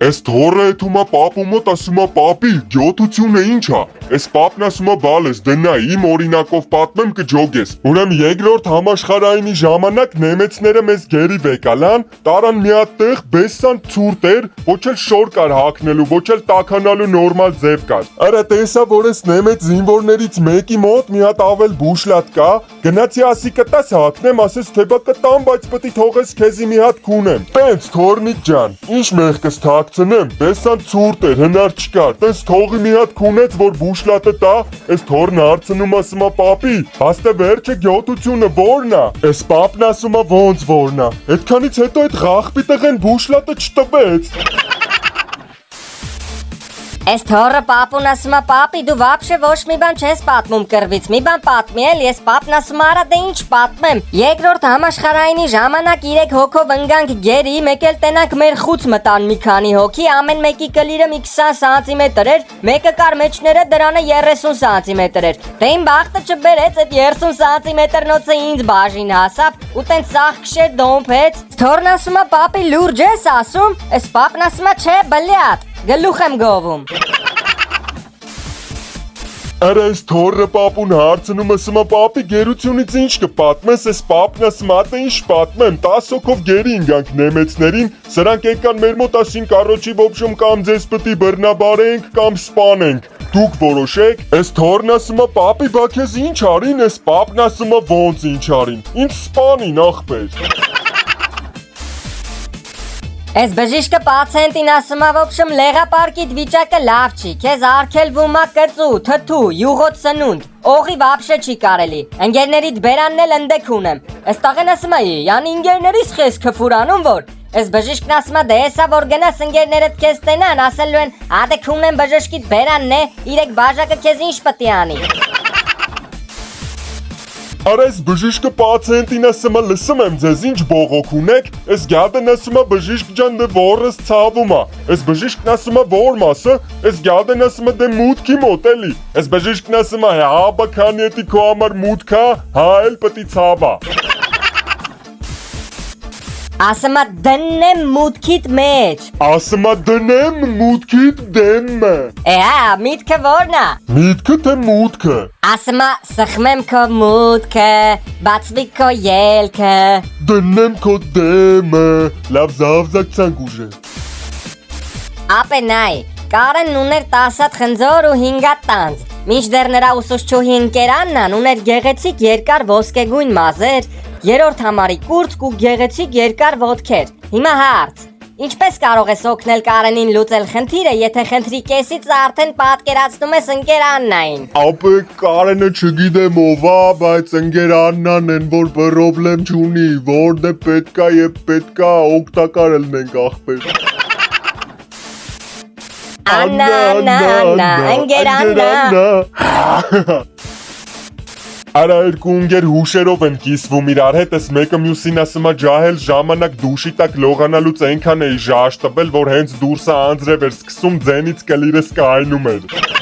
Էս թորը էթումա պապու մոտ ասումա պապի, գյոթությունը ինչ ա, էս պապն ասումա բալես, դնա իմ օրինակով պատմեմ կջոգես, ուրեմ երկրորդ համաշխարհայինի ժամանակ նեմեցները մեզ գերիվ եկալան, տարան մի հատ տեղ բեսան ցուրտ էր, ոչ էլ շոր կար հագնելու, ոչ էլ տաքանալու նորմալ ձև կար, արա տեսա որ էս նեմեց զինվորներից մեկի մոտ մի հատ ավել բուշլատ կա, գնացի ասի կտաս հագնեմ, ասես թե բա կտամ, բայց պետք է թողես քեզի մի հատ քունեմ, տենց թորնիկ ջան, ինչ մեղքս թաքցնեմ, բեսան ցուրտ էր, հնար չկար, տես թողի մի հատ քունեց, որ բուշլատը տա, էս թորն հարցնում ասումա պապի, հաստե վերջը գյոթությունը որն ա, էս պապն ասումա ոնց որն ա, այդքանից հետո այդ ղախպի տղեն բուշլատը չտվեց։ Էս թորը պապուն ասումա պապի դու վաբշե ոչ մի բան չես պատմում կռվից, մի բան պատմի էլ, ես պապն ասում արա դե ինչ պատմեմ, երկրորդ համաշխարհայինի ժամանակ 3 հոգով ընկանք գերի, մեկ էլ տենանք մեր խուց մտան մի քանի հոգի, ամեն մեկի կլիրը մի 20 սանտիմետր էր, մեկը կար մեջները դրանը 30 սանտիմետր էր, դե իմ բախտը չբերեց այդ 30 սանտիմետրնոցը ինձ բաժին հասավ, ու տենց սաղ քշեր դոմփեց, թորն ասումա պապի լուրջ ես ասում, էս պապն ասումա չէ բլյատ, գլուխ եմ գովում։ Արա էս թորը պապուն հարցնում ասումա պապի գերությունից ինչ կպատմես, էս պապն ասումա ատե ինչ պատմեմ, 10 հոգով գերի ինգանք նեմեցներին, սրանք եկան մեր մոտ ասին կարոջի ոբշում կամ ձեզ պտի բռնաբարենք կամ սպանենք, դուք որոշեք, էս թորն ասումա պապի բա քեզ ինչ արին, էս պապն ասումա ոնց ինչ արին, ինձ սպանին ախպեր։ Էս բժիշկը պացենտին ասումա ոբշում լեղապարկիդ վիճակը լավ չի, քեզ արգելվում ա կծու, թթու, յուղոտ սնունդ, օղի վաբշե չի կարելի, ընգերներիդ բերանն էլ ընդեք ունեմ, էս տաղեն ասումա յանի ընգերներիս խես քֆուրանում որ, էս բժիշկն ասումա դե էսա որ գնաս ընգերներդ քեզ տենան, ասելու են ադե քունեմ բժշկիդ բերանն է, իրեք բաժակը քեզ ինչ պտի անի։ Արա էս բժիշկը պացենտին ասումա լսում եմ ձեզ ինչ բողոք ունեք, էս գյադն ասումա բժիշկ ջան դե որս ցավում ա, էս բժիշկն ասումա որ մասը, էս գյադն ասումա դե մուտքի մոտ էլի, էս բժիշկն ասումա հա բա քանի էտի քո համար մուտքա, հա էլ պտի ցավա։ Ասումա դնեմ մուտքիդ մեջ։ Ասումա դնեմ մուտքիդ դեմը։ Հա, միտքը որն ա։ Միտքը թե մուտքը։ Ասումա սխմեմ քո մուտքը, բացվի քո ելքը։ Դնեմ քո դեմը, լավ զավզակցանք ուժը։ Ապենայ, Կարենն ուներ 10 հատ խնձոր ու 5 հատ տանձ, մինչդեռ նրա ուսուցչուհի ընկերաննան ուներ գեղեցիկ երկար ոսկեգույն մազեր, երրորդ համարի կուրծք ու գեղեցիկ երկար ոտքեր, հիմա հարց, ինչպես կարող ես օգնել Կարենին լուծել խնդիրը, եթե խնդրի կեսից արդեն պատկերացնում ես ընկերաննային։ Ապե Կարենը չգիտեմ ով ա, բայց ընկերաննան են որ պրոբլեմ չունի, որն է պետքա եւ պետքա օգտակար ելնենք ախպեր։ Աննա, ընկերաննա։ Արա երկու ընկեր հուշերով են կիսվում իրար հետ, էս մեկը մյուսին ասումա ջահել ժամանակ դուշի տակ լողանալուց այնքան էի ժաշ տվել, որ հենց դուրսը անձրև էր սկսում ձենից կլիրս կայնում էր։